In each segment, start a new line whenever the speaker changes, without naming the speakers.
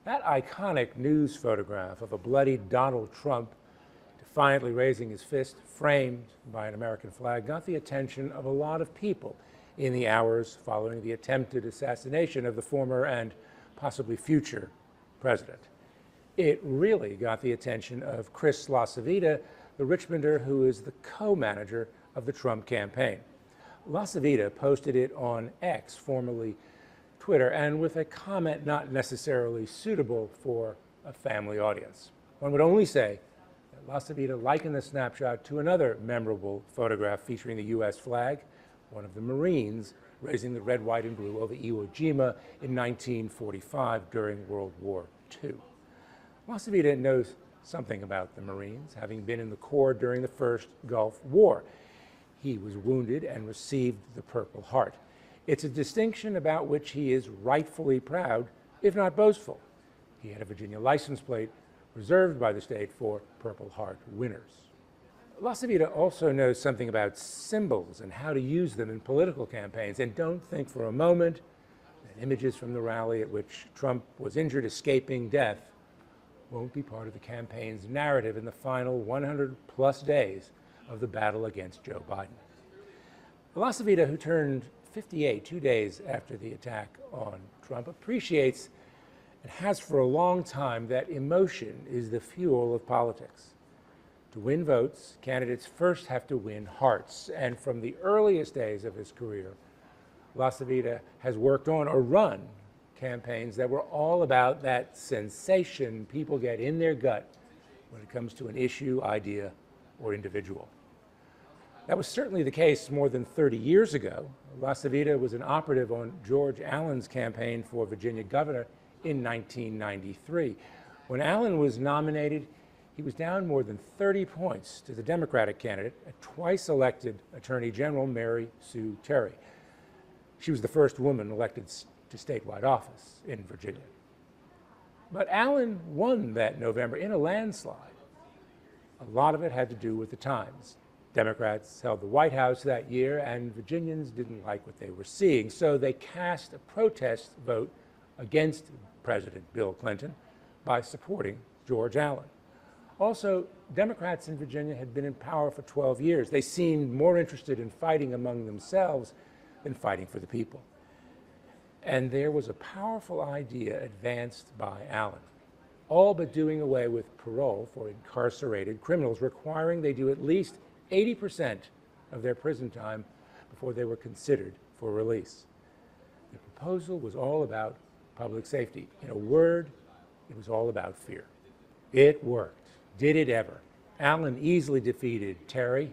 That iconic news photograph of a bloody Donald Trump defiantly raising his fist, framed by an American flag, got the attention of a lot of people in the hours following the attempted assassination of the former and possibly future president. It really got the attention of Chris LaCivita, the Richmonder who is the co-manager of the Trump campaign. LaCivita posted it on X, formerly Twitter, and with a comment not necessarily suitable for a family audience. One would only say that LaCivita likened the snapshot to another memorable photograph featuring the U.S. flag, one of the Marines raising the red, white, and blue over Iwo Jima in 1945 during World War II. LaCivita knows something about the Marines, having been in the Corps during the First Gulf War. He was wounded and received the Purple Heart. It's a distinction about which he is rightfully proud, if not boastful. He had a Virginia license plate reserved by the state for Purple Heart winners. LaCivita also knows something about symbols and how to use them in political campaigns. And don't think for a moment that images from the rally at which Trump was injured escaping death won't be part of the campaign's narrative in the final 100-plus days of the battle against Joe Biden. LaCivita, who turned 58 2 days after the attack on Trump, appreciates and has for a long time that emotion is the fuel of politics. To win votes, candidates first have to win hearts. And from the earliest days of his career, LaCivita has worked on or run campaigns that were all about that sensation people get in their gut when it comes to an issue, idea, or individual. That was certainly the case more than 30 years ago. LaCivita was an operative on George Allen's campaign for Virginia governor in 1993. When Allen was nominated, he was down more than 30 points to the Democratic candidate, a twice-elected Attorney General, Mary Sue Terry. She was the first woman elected to statewide office in Virginia. But Allen won that November in a landslide. A lot of it had to do with the times. Democrats held the White House that year, and Virginians didn't like what they were seeing, so they cast a protest vote against President Bill Clinton by supporting George Allen. Also, Democrats in Virginia had been in power for 12 years. They seemed more interested in fighting among themselves than fighting for the people. And there was a powerful idea advanced by Allen, all but doing away with parole for incarcerated criminals, requiring they do at least 80% of their prison time before they were considered for release. The proposal was all about public safety. In a word, it was all about fear. It worked. Did it ever? Allen easily defeated Terry.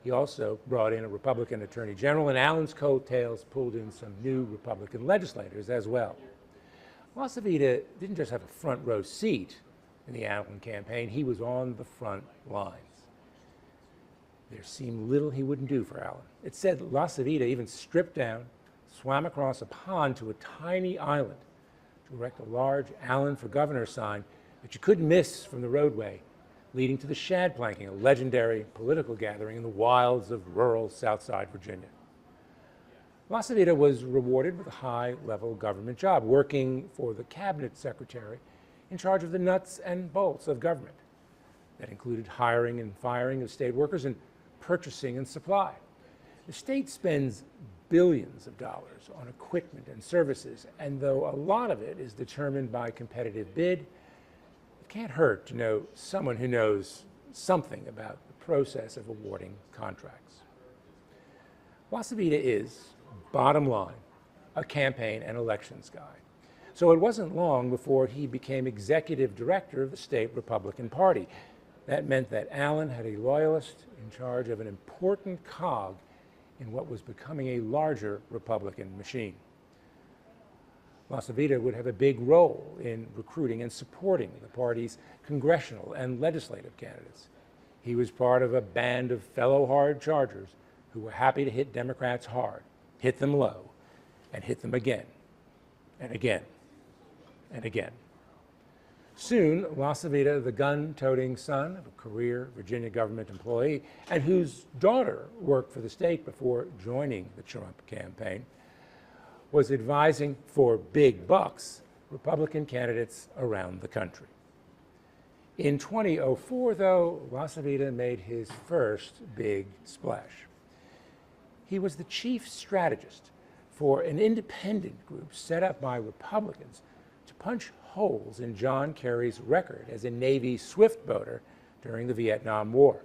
He also brought in a Republican Attorney General, and Allen's coattails pulled in some new Republican legislators as well. LaCivita didn't just have a front row seat in the Allen campaign, he was on the front lines. There seemed little he wouldn't do for Allen. It said LaCivita even stripped down, swam across a pond to a tiny island to erect a large Allen for Governor sign that you couldn't miss from the roadway leading to the shad planking, a legendary political gathering in the wilds of rural Southside Virginia. LaCivita was rewarded with a high-level government job, working for the cabinet secretary in charge of the nuts and bolts of government. That included hiring and firing of state workers and purchasing and supply. The state spends billions of dollars on equipment and services, and though a lot of it is determined by competitive bid, it can't hurt to know someone who knows something about the process of awarding contracts. LaCivita is, bottom line, a campaign and elections guy. So it wasn't long before he became executive director of the state Republican Party. That meant that Allen had a loyalist in charge of an important cog in what was becoming a larger Republican machine. LaCivita would have a big role in recruiting and supporting the party's congressional and legislative candidates. He was part of a band of fellow hard chargers who were happy to hit Democrats hard, hit them low, and hit them again, and again, and again. Soon, LaCivita, the gun-toting son of a career Virginia government employee and whose daughter worked for the state before joining the Trump campaign, was advising for big bucks Republican candidates around the country. In 2004, though, LaCivita made his first big splash. He was the chief strategist for an independent group set up by Republicans to punch holes in John Kerry's record as a Navy swift boater during the Vietnam War.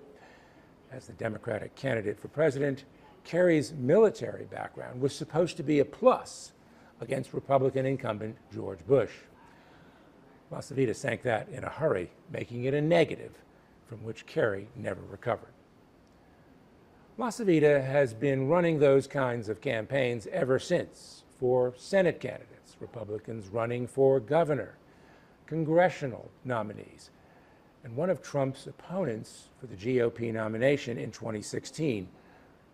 As the Democratic candidate for president, Kerry's military background was supposed to be a plus against Republican incumbent George Bush. LaCivita sank that in a hurry, making it a negative from which Kerry never recovered. LaCivita has been running those kinds of campaigns ever since for Senate candidates, Republicans running for governor, congressional nominees, and one of Trump's opponents for the GOP nomination in 2016,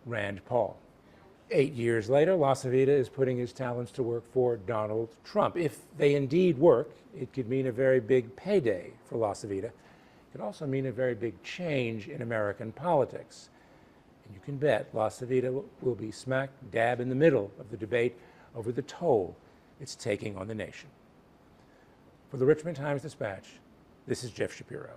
Rand Paul. 8 years later, LaCivita is putting his talents to work for Donald Trump. If they indeed work, it could mean a very big payday for LaCivita. It could also mean a very big change in American politics. And you can bet LaCivita will be smack dab in the middle of the debate over the toll it's taking on the nation. For the Richmond Times-Dispatch, this is Jeff Shapiro.